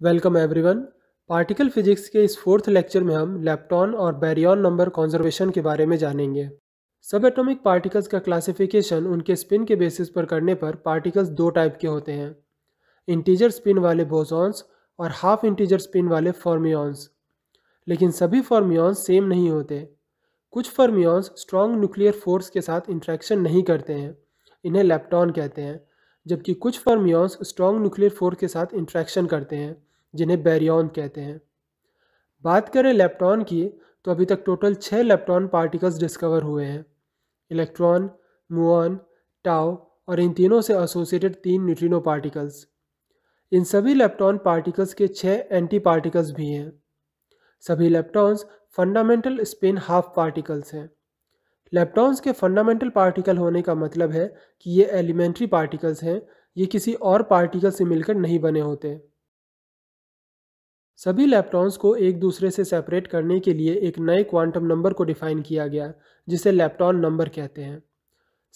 Welcome everyone. Particle physics के इस fourth lecture में हम लेप्टॉन और बैरियन नंबर कंजर्वेशन के बारे में जानेंगे। सब एटॉमिक पार्टिकल्स का क्लासिफिकेशन उनके स्पिन के बेसिस पर करने पर पार्टिकल्स दो टाइप के होते हैं, इंटीजर स्पिन वाले बोसॉन्स और हाफ इंटीजर स्पिन वाले फर्मियॉन्स। लेकिन सभी फर्मियॉन्स सेम नहीं होते। कुछ फर्मियॉन्स स्ट्रॉन्ग न्यूक्लियर फोर्स के साथ इंट्रैक्शन नहीं करते हैं, इन्हें लेप्टॉन कहते हैं, जबकि कुछ फर्मियॉन्स स्ट्रॉन्ग न्यूक्लियर फोर्स के साथ इंट्रैक्शन करते हैं, जिन्हें बैरियन कहते हैं। बात करें लेप्टॉन की, तो अभी तक टोटल 6 लेप्टॉन पार्टिकल्स डिस्कवर हुए हैं, इलेक्ट्रॉन, मुऑन, टाउ और इन तीनों से एसोसिएटेड 3 न्यूट्रिनो पार्टिकल्स। इन सभी लेप्टॉन पार्टिकल्स के 6 एंटी पार्टिकल्स भी हैं। सभी leptons fundamental spin half particles हैं। लेप्टॉन्स के फंडामेंटल पार्टिकल होने का मतलब है कि ये एलिमेंट्री पार्टिकल्स हैं, ये किसी और पार्टिकल से मिलकर नहीं बने होते। सभी लेप्टॉन्स को एक दूसरे से सेपरेट करने के लिए एक नए क्वांटम नंबर को डिफाइन किया गया, जिसे लेप्टॉन नंबर कहते हैं।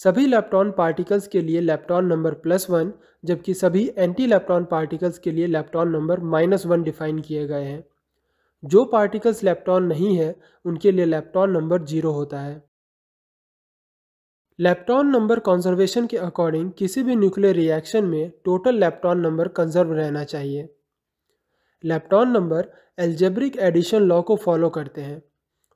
सभी लेप्टॉन पार्टिकल्स के लिए लेप्टॉन नंबर +1, जबकि सभी एंटी लेप्टॉन पार्टिकल्स के लिए लेप्टॉन नंबर -1 डिफाइन किए गए हैं। जो पार्टिकल्स लेप्टॉन नहीं है, उनके लिए लेप्टॉन नंबर 0 होता है। लेप्टॉन नंबर कंजर्वेशन के अकॉर्डिंग किसी भी न्यूक्लियर रिएक्शन में टोटल लेप्टॉन नंबर कंजर्व रहना चाहिए। Lepton number algebraic addition law को फॉलो करते हैं।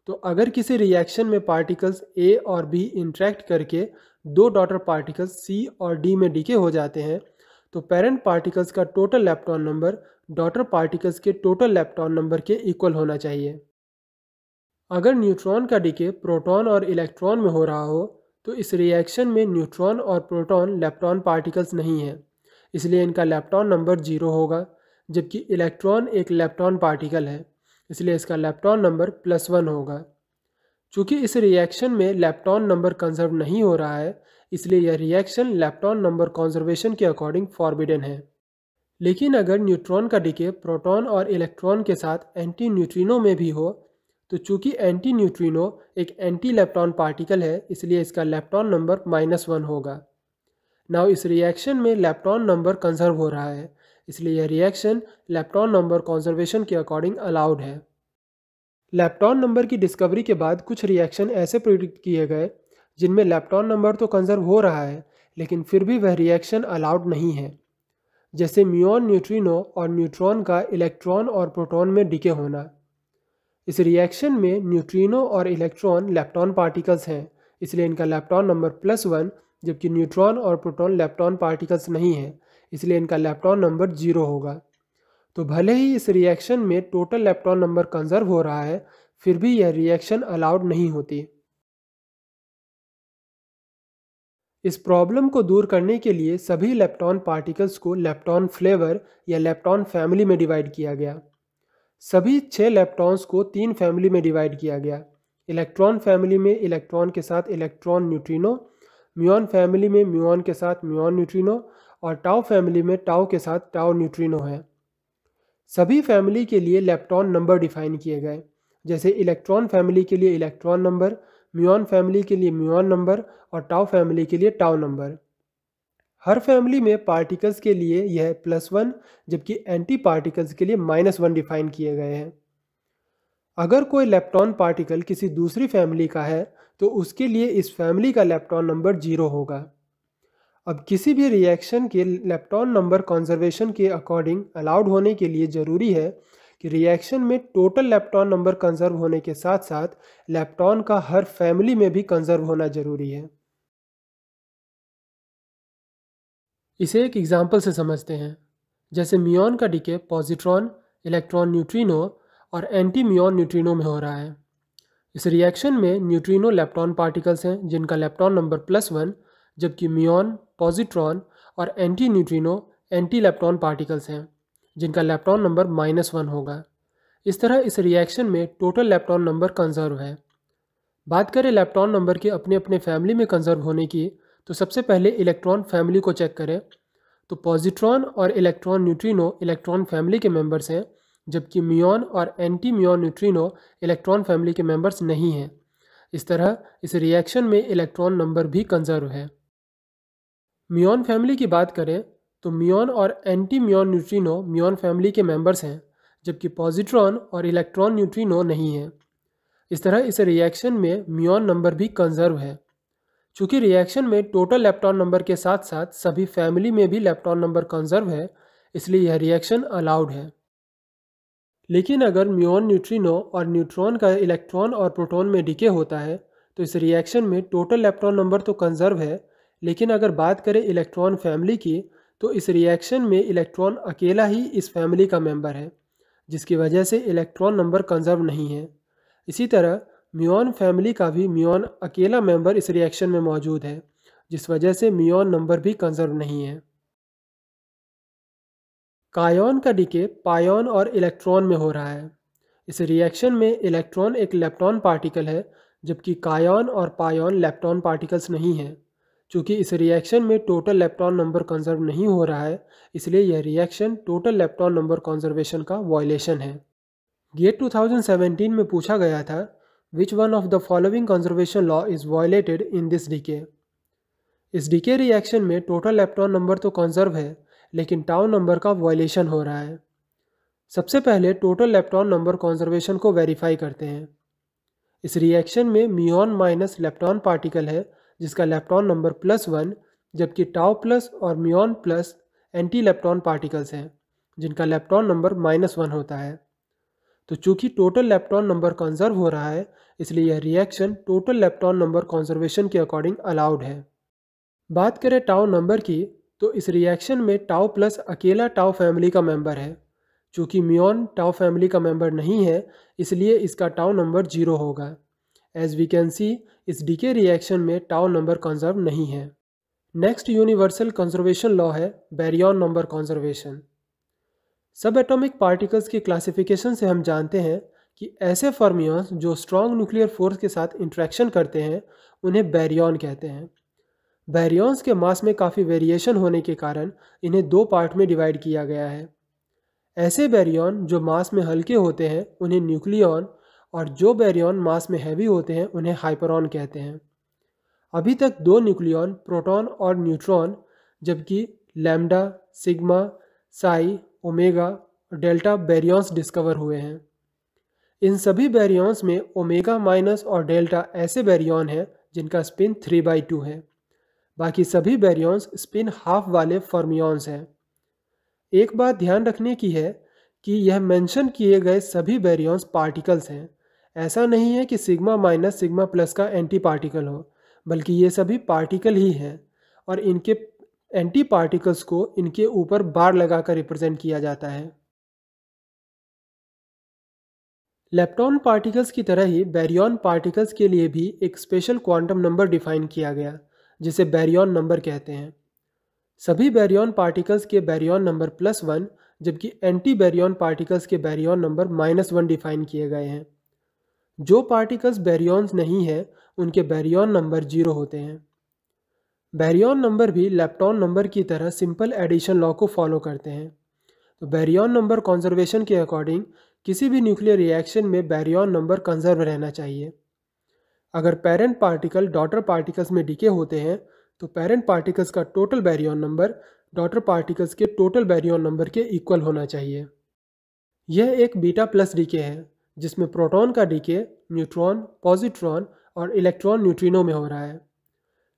तो अगर किसी रिएक्शन में पार्टिकल्स ए और बी इंटरेक्ट करके दो डॉटर पार्टिकल्स सी और डी में डीके हो जाते हैं, तो पेरेंट पार्टिकल्स का total lepton number daughter particles के टोटल लेप्टॉन नंबर के इक्वल होना चाहिए। अगर न्यूट्रॉन का डीके प्रोटॉन और इलेक्ट्रॉन में हो रहा हो, तो इस रिएक्शन में न्यूट्रॉन और प्रोटॉन लेप्टॉन पार्टिकल्स नहीं हैं, इसलिए इनका लेप्टॉन नंबर 0 होगा, जबकि इलेक्ट्रॉन एक लेप्टॉन पार्टिकल है, इसलिए इसका लेप्टॉन नंबर +1 होगा। चूँकि इस रिएक्शन में लेप्टॉन नंबर कंजर्व नहीं हो रहा है, इसलिए यह रिएक्शन लेप्टॉन नंबर कंजर्वेशन के अकॉर्डिंग फॉरबिडन है। लेकिन अगर न्यूट्रॉन का डीके प्रोटॉन और इलेक्ट्रॉन के साथ एंटी न्यूट्रिनो में भी हो, तो चूँकि एंटी न्यूट्रिनो एक एंटी लेप्टॉन पार्टिकल है, इसलिए इसका लेप्टॉन नंबर -1 होगा। नाउ इस रिएक्शन में लेप्टॉन नंबर कंजर्व हो रहा है, इसलिए यह रिएक्शन लेप्टॉन नंबर कंजर्वेशन के अकॉर्डिंग अलाउड है। लेप्टॉन नंबर की डिस्कवरी के बाद कुछ रिएक्शन ऐसे प्रिडिक्ट किए गए जिनमें लेप्टॉन नंबर तो कंजर्व हो रहा है, लेकिन फिर भी वह रिएक्शन अलाउड नहीं है, जैसे म्यूऑन न्यूट्रिनो और न्यूट्रॉन का इलेक्ट्रॉन और प्रोटॉन में डीके होना। इस रिएक्शन में न्यूट्रिनो और इलेक्ट्रॉन लेप्टॉन पार्टिकल्स हैं, इसलिए इनका लेप्टॉन नंबर +1, जबकि न्यूट्रॉन और प्रोटॉन लेप्टॉन पार्टिकल्स नहीं हैं, इसलिए इनका लेप्टॉन नंबर 0 होगा। तो भले ही इस रिएक्शन में टोटल लेप्टॉन नंबर कंजर्व हो रहा है, फिर भी यह रिएक्शन अलाउड नहीं होती। इस प्रॉब्लम को दूर करने के लिए सभी लेप्टॉन पार्टिकल्स को लेप्टॉन फ्लेवर या लेप्टॉन फैमिली में डिवाइड किया गया। सभी 6 लेप्टॉन्स को 3 फैमिली में डिवाइड किया गया। इलेक्ट्रॉन फैमिली में इलेक्ट्रॉन के साथ इलेक्ट्रॉन न्यूट्रिनो, म्यूऑन फैमिली में म्यूऑन के साथ म्यूऑन न्यूट्रिनो और टाउ फैमिली में टाउ के साथ टाउ न्यूट्रिनो है। सभी फैमिली के लिए लेप्टॉन नंबर डिफाइन किए गए, जैसे इलेक्ट्रॉन फैमिली के लिए इलेक्ट्रॉन नंबर, म्यूऑन फैमिली के लिए म्यूऑन नंबर और टाउ फैमिली के लिए टाउ नंबर। हर फैमिली में पार्टिकल्स के लिए यह +1, जबकि एंटी पार्टिकल्स के लिए -1 डिफाइन किए गए हैं। अगर कोई लेप्टॉन पार्टिकल किसी दूसरी फैमिली का है, तो उसके लिए इस फैमिली का लेप्टॉन नंबर 0 होगा। अब किसी भी रिएक्शन के लेप्टॉन नंबर कंजर्वेशन के अकॉर्डिंग अलाउड होने के लिए ज़रूरी है कि रिएक्शन में टोटल लेप्टॉन नंबर कंजर्व होने के साथ साथ लेप्टॉन का हर फैमिली में भी कंजर्व होना जरूरी है। इसे एक एग्जाम्पल से समझते हैं, जैसे म्यूऑन का डीके पॉजिट्रॉन, इलेक्ट्रॉन न्यूट्रिनो और एंटी म्यूऑन न्यूट्रिनो में हो रहा है। इस रिएक्शन में न्यूट्रिनो लेप्टॉन पार्टिकल्स हैं जिनका लेप्टॉन नंबर +1, जबकि म्यूऑन, पॉजिट्रॉन और anti neutrino anti lepton particles हैं जिनका लेप्टॉन नंबर -1 होगा। इस तरह इस रिएक्शन में टोटल लेप्टॉन नंबर कंजर्व है। बात करें लेप्टॉन नंबर के अपने अपने फैमिली में कंजर्व होने की, तो सबसे पहले इलेक्ट्रॉन फैमिली को चेक करें। तो पॉजिट्रॉन और इलेक्ट्रॉन न्यूट्रिनो इलेक्ट्रॉन फैमिली के मेंबर्स हैं, जबकि म्यूऑन और anti muon neutrino electron family के मेंबर्स नहीं हैं। इस तरह इस रिएक्शन में इलेक्ट्रॉन नंबर भी कंजर्व है। म्यूऑन फैमिली की बात करें तो म्यूऑन और anti muon neutrino muon family के मेंबर्स हैं, जबकि पॉजिट्रॉन और इलेक्ट्रॉन न्यूट्रिनो नहीं हैं। इस तरह इस रिएक्शन में म्यूऑन नंबर भी कंजर्व है। चूँकि रिएक्शन में टोटल लेप्टॉन नंबर के साथ साथ सभी फैमिली में भी लेप्टॉन नंबर कंजर्व है, इसलिए यह रिएक्शन अलाउड है। लेकिन अगर म्यूऑन न्यूट्रिनो और न्यूट्रॉन का इलेक्ट्रॉन और प्रोटॉन में डिके होता है तो इस रिएक्शन में टोटल लेप्टॉन नंबर तो कंजर्व है, लेकिन अगर बात करें इलेक्ट्रॉन फैमिली की तो इस रिएक्शन में इलेक्ट्रॉन अकेला ही इस फैमिली का मेंबर है, जिसकी वजह से इलेक्ट्रॉन नंबर कंजर्व नहीं है। इसी तरह म्यूऑन फैमिली का भी म्यूऑन अकेला मेंबर इस रिएक्शन में मौजूद है, जिस वजह से म्यूऑन नंबर भी कंजर्व नहीं है। कायॉन का डिके पायॉन और इलेक्ट्रॉन में हो रहा है। इस रिएक्शन में इलेक्ट्रॉन एक लेप्टॉन पार्टिकल है, जबकि कायॉन और पायॉन लेप्टॉन पार्टिकल्स नहीं हैं। चूँकि इस रिएक्शन में टोटल लेप्टॉन नंबर कंजर्व नहीं हो रहा है, इसलिए यह reaction total lepton number conservation का वायलेशन है। गेट 2017 में पूछा गया था, which one of the following conservation law is violated in this decay. इस डीके रिएक्शन में टोटल लेप्टॉन नंबर तो कंजर्व है, लेकिन टाउ नंबर का वायलेशन हो रहा है। सबसे पहले टोटल लेप्टॉन नंबर कंजर्वेशन को वेरीफाई करते हैं। इस रिएक्शन में म्यूऑन माइनस लेप्टॉन पार्टिकल है, जिसका लेप्टॉन नंबर +1, जबकि टाउ प्लस और muon plus anti lepton particles हैं, जिनका लेप्टॉन नंबर -1 होता है। तो चूंकि टोटल लेप्टॉन नंबर कंजर्व हो रहा है, इसलिए यह reaction total lepton number conservation के अकॉर्डिंग अलाउड है। बात करें टाउ नंबर की, तो इस रिएक्शन में टाउ प्लस अकेला टाउ फैमिली का मेंबर है। चूँकि म्यूऑन टाउ फैमिली का मेंबर नहीं है, इसलिए इसका टाउ नंबर 0 होगा। एज वी कैन सी, इस डीके रिएक्शन में टाउ नंबर कंजर्व नहीं है। नेक्स्ट यूनिवर्सल कंजर्वेशन लॉ है बैरियन नंबर कंजर्वेशन। सब एटॉमिक पार्टिकल्स की क्लासिफिकेशन से हम जानते हैं कि ऐसे फर्मियंस जो स्ट्रॉन्ग न्यूक्लियर फोर्स के साथ इंट्रैक्शन करते हैं उन्हें बैरियन कहते हैं। बैरियंस के मास में काफ़ी वेरिएशन होने के कारण इन्हें 2 पार्ट में डिवाइड किया गया है। ऐसे बैरियन जो मास में हल्के होते हैं उन्हें न्यूक्लियन, और जो बैरियन मास में हैवी होते हैं उन्हें हाइपरॉन कहते हैं। अभी तक 2 न्यूक्लियन, प्रोटॉन और न्यूट्रॉन, जबकि लैम्डा, सिग्मा, साई, ओमेगा और डेल्टा बैरियंस डिस्कवर हुए हैं। इन सभी बैरियंस में ओमेगा माइनस और डेल्टा ऐसे बैरियन हैं जिनका स्पिन 3/2 है। बाकी सभी बैरियंस स्पिन हाफ वाले फर्मियंस हैं। एक बात ध्यान रखने की है कि यह मेंशन किए गए सभी बैरियंस पार्टिकल्स हैं। ऐसा नहीं है कि सिग्मा माइनस सिग्मा प्लस का एंटी पार्टिकल हो, बल्कि ये सभी पार्टिकल ही हैं और इनके एंटी पार्टिकल्स को इनके ऊपर बार लगाकर रिप्रेजेंट किया जाता है। लेप्टॉन पार्टिकल्स की तरह ही बैरियन पार्टिकल्स के लिए भी एक स्पेशल क्वांटम नंबर डिफाइन किया गया, जिसे बैरियन नंबर कहते हैं। सभी बैरियन पार्टिकल्स के बैरियन नंबर +1, जबकि एंटी बैरियन पार्टिकल्स के बैरियन नंबर -1 डिफाइन किए गए हैं। जो पार्टिकल्स बैरियंस नहीं हैं उनके बैरियन नंबर 0 होते हैं। बैरियन नंबर भी लेप्टॉन नंबर की तरह सिंपल एडिशन लॉ को फॉलो करते हैं। तो बैरियन नंबर कंजर्वेशन के अकॉर्डिंग किसी भी न्यूक्लियर रिएक्शन में बैरियन नंबर कंजर्व रहना चाहिए। अगर पेरेंट पार्टिकल डॉटर पार्टिकल्स में डिके होते हैं तो पेरेंट पार्टिकल्स का total Baryon number daughter particles के टोटल बैरियन नंबर के इक्वल होना चाहिए। यह एक बीटा प्लस डीके है, जिसमें प्रोटॉन का डीके न्यूट्रॉन, पॉजिट्रॉन और इलेक्ट्रॉन न्यूट्रिनो में हो रहा है।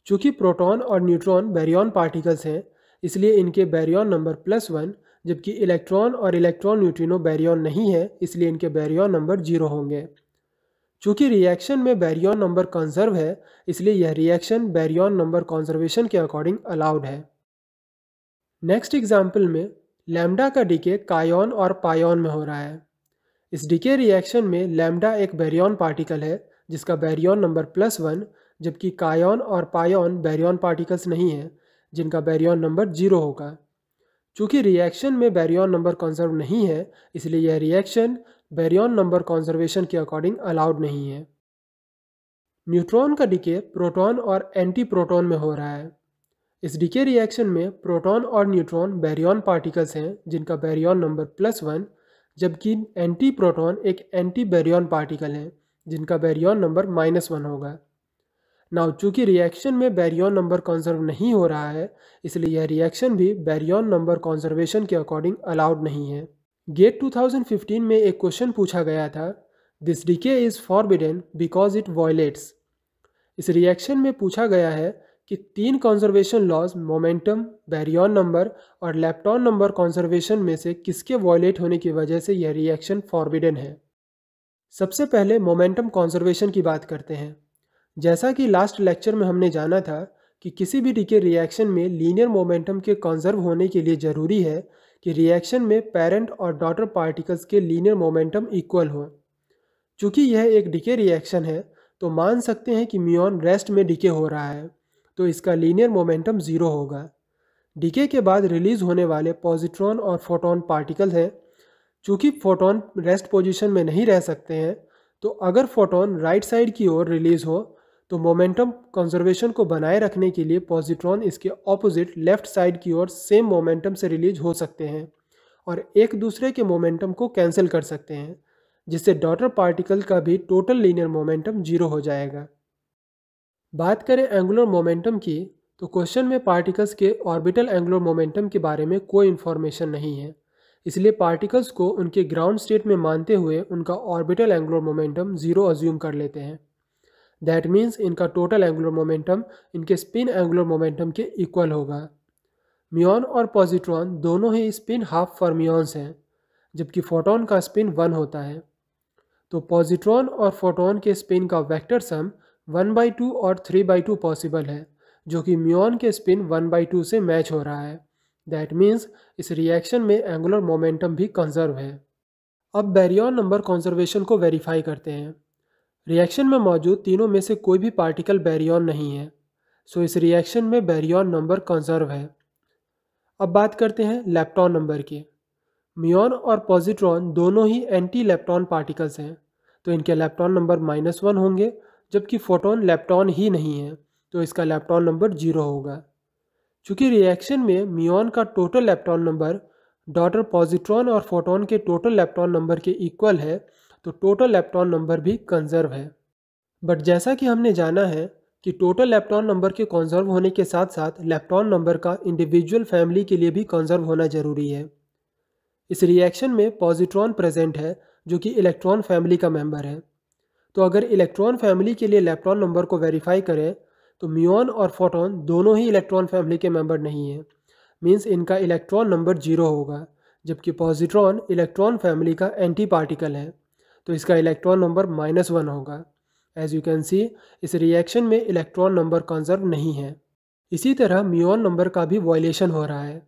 चूँकि प्रोटॉन और न्यूट्रॉन बैरियन पार्टिकल्स हैं, इसलिए इनके बैरियन नंबर +1, जबकि इलेक्ट्रॉन और इलेक्ट्रॉन न्यूट्रिनो बैरियन नहीं है, इसलिए इनके बैरियन नंबर 0 होंगे। चूँकि रिएक्शन में बैरियन नंबर कंजर्व है, इसलिए यह रिएक्शन बैरियन नंबर कंजर्वेशन के अकॉर्डिंग अलाउड है। नेक्स्ट एग्जाम्पल में लैम्डा का डीके कायॉन और पायॉन में हो रहा है। इस डीके रिएक्शन में लैम्डा एक बैरियन पार्टिकल है जिसका बैरियन नंबर +1, जबकि कायॉन और पायॉन बैरियन पार्टिकल्स नहीं हैं जिनका बैरियन नंबर 0 होगा। चूँकि रिएक्शन में बैरियन नंबर कंजर्व नहीं है, इसलिए यह रिएक्शन बैरियन नंबर कंजर्वेशन के अकॉर्डिंग अलाउड नहीं है। न्यूट्रॉन का डीके प्रोटॉन और एंटी प्रोटॉन में हो रहा है। इस डीके रिएक्शन में प्रोटॉन और न्यूट्रॉन बैरियन पार्टिकल्स हैं जिनका बैरियन नंबर +1, जबकि एंटी प्रोटॉन एक एंटी बैरियन पार्टिकल है जिनका बैरियन नंबर -1 होगा। नाउ चूंकि रिएक्शन में बैरियन नंबर कंजर्व नहीं हो रहा है, इसलिए यह रिएक्शन भी बैरियन नंबर कंजर्वेशन के अकॉर्डिंग अलाउड नहीं है। गेट 2015 में एक क्वेश्चन पूछा गया था, this decay is forbidden because it violates. इस रिएक्शन में पूछा गया है कि 3 conservation laws momentum, baryon number और लेप्टॉन नंबर कंजर्वेशन में से किसके वायलेट होने की वजह से यह रिएक्शन फॉरबिडन है। सबसे पहले मोमेंटम कंजर्वेशन की बात करते हैं। जैसा कि लास्ट लेक्चर में हमने जाना था कि किसी भी डीके रिएक्शन में लीनियर मोमेंटम के कंजर्व होने के लिए ज़रूरी है कि रिएक्शन में पेरेंट और डॉटर पार्टिकल्स के लीनियर मोमेंटम इक्वल हो। चूँकि यह एक डीके रिएक्शन है तो मान सकते हैं कि म्यूऑन रेस्ट में डीके हो रहा है, तो इसका लीनियर मोमेंटम 0 होगा। डीके के बाद रिलीज होने वाले पॉजिट्रॉन और फोटॉन पार्टिकल हैं। चूँकि फोटॉन रेस्ट पोजीशन में नहीं रह सकते हैं, तो अगर फोटॉन राइट साइड की ओर रिलीज हो तो मोमेंटम कंजर्वेशन को बनाए रखने के लिए पॉजिट्रॉन इसके ऑपोजिट लेफ्ट साइड की ओर सेम मोमेंटम से रिलीज हो सकते हैं और एक दूसरे के मोमेंटम को कैंसिल कर सकते हैं, जिससे डॉटर पार्टिकल का भी टोटल लीनियर मोमेंटम 0 हो जाएगा। बात करें एंगुलर मोमेंटम की, तो क्वेश्चन में पार्टिकल्स के ऑर्बिटल एंगुलर मोमेंटम के बारे में कोई इन्फॉर्मेशन नहीं है, इसलिए पार्टिकल्स को उनके ग्राउंड स्टेट में मानते हुए उनका ऑर्बिटल एंगुलर मोमेंटम 0 अज्यूम कर लेते हैं। दैट मीन्स इनका टोटल एंगुलर मोमेंटम इनके स्पिन एंगुलर मोमेंटम के इक्वल होगा। म्यूऑन और पॉजिट्रॉन दोनों ही स्पिन हाफ फर्मियॉन्स हैं, जबकि फोटॉन का स्पिन 1 होता है। तो पॉजिट्रॉन और फोटॉन के स्पिन का वेक्टर सम 1/2 और 3/2 पॉसिबल है, जो कि म्यूऑन के स्पिन 1/2 से मैच हो रहा है। दैट मीन्स इस रिएक्शन में एंगुलर मोमेंटम भी कंजर्व है। अब बैरियन नंबर कंजर्वेशन को वेरीफाई करते हैं। रिएक्शन में मौजूद तीनों में से कोई भी पार्टिकल बैरियन नहीं है, सो इस रिएक्शन में बैरियन नंबर कंजर्व है। अब बात करते हैं लेप्टॉन नंबर की। म्यूऑन और पॉजिट्रॉन दोनों ही एंटी लेप्टॉन पार्टिकल्स हैं, तो इनके लेप्टॉन नंबर -1 होंगे, जबकि फोटॉन लेप्टॉन ही नहीं है, तो इसका लेप्टॉन नंबर 0 होगा। चूँकि रिएक्शन में म्यूऑन का total lepton number daughter positron और फोटॉन के टोटल लेप्टॉन नंबर के इक्वल है, तो टोटल लेप्टॉन नंबर भी कंजर्व है। बट जैसा कि हमने जाना है कि टोटल लेप्टॉन नंबर के कंजर्व होने के साथ साथ लेप्टॉन नंबर का इंडिविजुअल फैमिली के लिए भी कंजर्व होना जरूरी है। इस रिएक्शन में पॉजिट्रॉन प्रेजेंट है, जो कि इलेक्ट्रॉन फैमिली का मेंबर है। तो अगर इलेक्ट्रॉन फैमिली के लिए लेप्टॉन नंबर को वेरीफाई करें तो म्यूऑन और फोटॉन दोनों ही इलेक्ट्रॉन फैमिली के मेंबर नहीं है, मीन्स इनका इलेक्ट्रॉन नंबर 0 होगा, जबकि पॉजिट्रॉन इलेक्ट्रॉन फैमिली का एंटी पार्टिकल है, तो इसका इलेक्ट्रॉन नंबर -1 होगा। एज यू कैन सी, इस रिएक्शन में इलेक्ट्रॉन नंबर कंजर्व नहीं है। इसी तरह म्यूऑन नंबर का भी वायलेशन हो रहा है।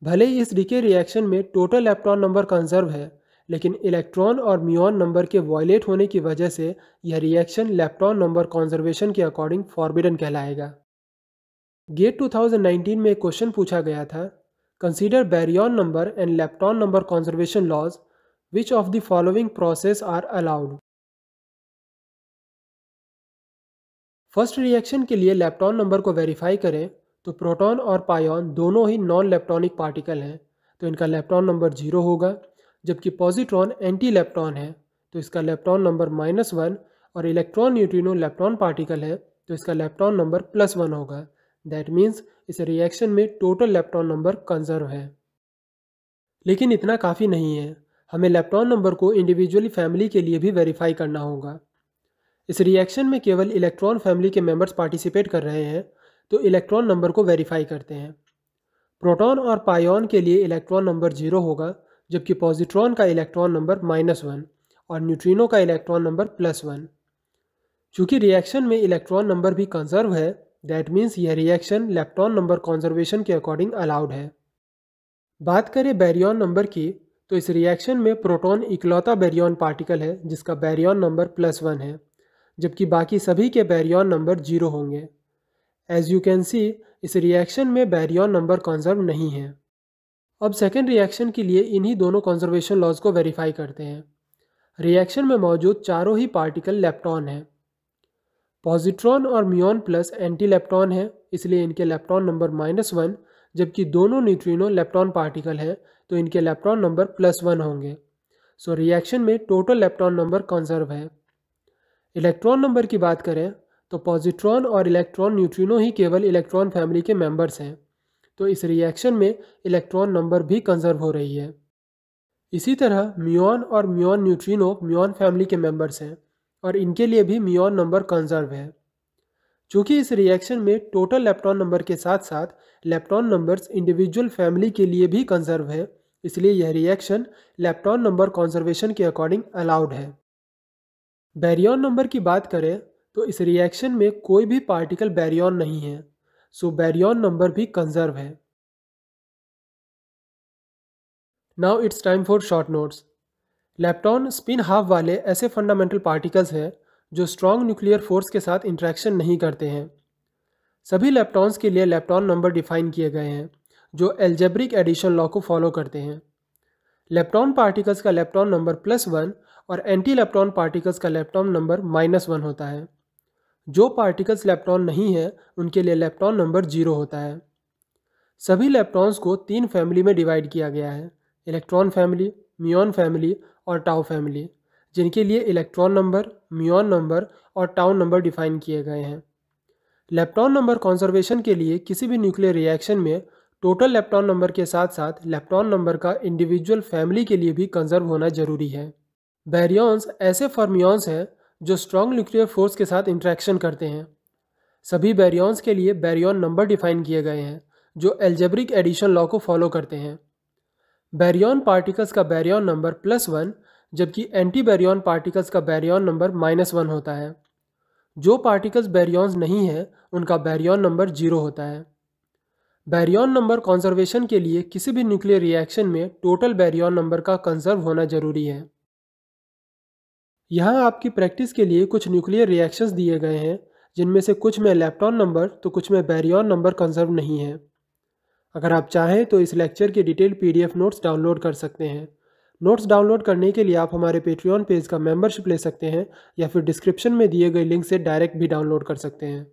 भले ही इस डीके रिएक्शन में टोटल इलेक्ट्रॉन नंबर कंजर्व है, लेकिन इलेक्ट्रॉन और म्यूऑन नंबर के वायलेट होने की वजह से यह रिएक्शन लेप्टॉन नंबर कंजर्वेशन के अकॉर्डिंग फॉरबिडन कहलाएगा। गेट 2019 में एक क्वेश्चन पूछा गया था, consider baryon number and lepton number conservation laws, which of the following process are allowed. First reaction के लिए लेप्टॉन नंबर को वेरीफाई करें तो प्रोटॉन और पायॉन दोनों ही नॉन लेप्टॉनिक पार्टिकल हैं, तो इनका लेप्टॉन नंबर 0 होगा, जबकि पॉजिट्रॉन एंटी लेप्टॉन है, तो इसका लेप्टॉन नंबर -1 और इलेक्ट्रॉन न्यूट्रिनो लेप्टॉन पार्टिकल है, तो इसका लेप्टॉन नंबर +1 होगा। दैट मीन्स इस रिएक्शन में टोटल लेप्टॉन नंबर कंजर्व है। लेकिन इतना काफ़ी नहीं है, हमें लेप्टॉन नंबर को इंडिविजुअली फैमिली के लिए भी वेरीफाई करना होगा। इस रिएक्शन में केवल इलेक्ट्रॉन फैमिली के मेंबर्स पार्टिसिपेट कर रहे हैं, तो इलेक्ट्रॉन नंबर को वेरीफाई करते हैं। प्रोटॉन और पायॉन के लिए इलेक्ट्रॉन नंबर 0 होगा, जबकि पॉजिट्रॉन का इलेक्ट्रॉन नंबर -1 और न्यूट्रिनो का इलेक्ट्रॉन नंबर +1। चूँकि रिएक्शन में इलेक्ट्रॉन नंबर भी कंजर्व है, दैट मीन्स यह रिएक्शन लेप्टॉन नंबर कंजर्वेशन के अकॉर्डिंग अलाउड है। बात करें बैरियन नंबर की, तो इस रिएक्शन में प्रोटॉन इकलौता बैरियन पार्टिकल है जिसका बैरियन नंबर +1 है, जबकि बाकी सभी के बैरियन नंबर 0 होंगे। एज यू कैन सी, इस रिएक्शन में बैरियन नंबर कंजर्व नहीं है। अब सेकेंड रिएक्शन के लिए इन्हीं दोनों कंजर्वेशन लॉज को वेरीफाई करते हैं। रिएक्शन में मौजूद चारों ही पार्टिकल लेप्टॉन हैं। पॉजिट्रॉन और म्यूऑन प्लस एंटी लेप्टॉन है, इसलिए इनके लेप्टॉन नंबर -1, जबकि दोनों न्यूट्रिनो लेप्टॉन पार्टिकल हैं, तो इनके लेप्टॉन नंबर +1 होंगे। सो रिएक्शन में टोटल लेप्टॉन नंबर कंजर्व है। इलेक्ट्रॉन नंबर की बात करें तो पॉजिट्रॉन और इलेक्ट्रॉन न्यूट्रिनो ही केवल इलेक्ट्रॉन फैमिली के मेंबर्स हैं, तो इस रिएक्शन में इलेक्ट्रॉन नंबर भी कंजर्व हो रही है। इसी तरह म्यूऑन और म्यूऑन न्यूट्रिनो म्यूऑन फैमिली के मेंबर्स हैं और इनके लिए भी म्यूऑन नंबर कंजर्व है। चूँकि इस रिएक्शन में टोटल लेप्टॉन नंबर के साथ साथ लेप्टॉन नंबर्स इंडिविजुअल फैमिली के लिए भी कंजर्व है, इसलिए यह रिएक्शन लेप्टॉन नंबर कंजर्वेशन के अकॉर्डिंग अलाउड है। बैरियन नंबर की बात करें तो इस रिएक्शन में कोई भी पार्टिकल बैरियन नहीं है, सो बैरियन नंबर भी कंजर्व है। Now it's time for short notes. Lepton spin half वाले ऐसे फंडामेंटल पार्टिकल्स हैं जो स्ट्रॉन्ग न्यूक्लियर फोर्स के साथ इंटरेक्शन नहीं करते हैं। सभी लेप्टॉन्स के लिए लेप्टॉन नंबर डिफाइन किए गए हैं जो एल्जेब्रिक एडिशन लॉ को फॉलो करते हैं। लेप्टॉन पार्टिकल्स का लेप्टॉन नंबर +1 और एंटी लेप्टॉन पार्टिकल्स का लेप्टॉन नंबर -1 होता है। जो पार्टिकल्स लेप्टॉन नहीं है उनके लिए लेप्टॉन नंबर 0 होता है। सभी लेप्टॉन्स को 3 फैमिली में डिवाइड किया गया है, इलेक्ट्रॉन फैमिली, म्यूऑन फैमिली और टाउ फैमिली, जिनके लिए इलेक्ट्रॉन नंबर, म्यूऑन नंबर और टाउ नंबर डिफाइन किए गए हैं। लेप्टॉन नंबर कंजर्वेशन के लिए किसी भी न्यूक्लियर रिएक्शन में टोटल लेप्टॉन नंबर के साथ साथ लेप्टॉन नंबर का इंडिविजुअल फैमिली के लिए भी कंजर्व होना जरूरी है। बैरियंस ऐसे फर्मियंस हैं जो स्ट्रॉन्ग न्यूक्लियर फोर्स के साथ इंटरेक्शन करते हैं। सभी बैरियंस के लिए बैरियन नंबर डिफाइन किए गए हैं जो एल्जेब्रिक एडिशन लॉ को फॉलो करते हैं। बैरियन पार्टिकल्स का बैरियन नंबर +1 जबकि एंटी बैरियन पार्टिकल्स का बैरियन नंबर -1 होता है। जो पार्टिकल्स बैरियंस नहीं है उनका बैरियन नंबर 0 होता है। बैरियन नंबर कंजर्वेशन के लिए किसी भी न्यूक्लियर रिएक्शन में टोटल बैरियन नंबर का कंजर्व होना जरूरी है। यहाँ आपकी प्रैक्टिस के लिए कुछ न्यूक्लियर रिएक्शंस दिए गए हैं जिनमें से कुछ में लेप्टॉन नंबर तो कुछ में बैरियन नंबर कंजर्व नहीं है। अगर आप चाहें तो इस लेक्चर के डिटेल PDF नोट्स डाउनलोड कर सकते हैं। नोट्स डाउनलोड करने के लिए आप हमारे पेट्रियन पेज का मेंबरशिप ले सकते हैं या फिर डिस्क्रिप्शन में दिए गए लिंक से डायरेक्ट भी डाउनलोड कर सकते हैं।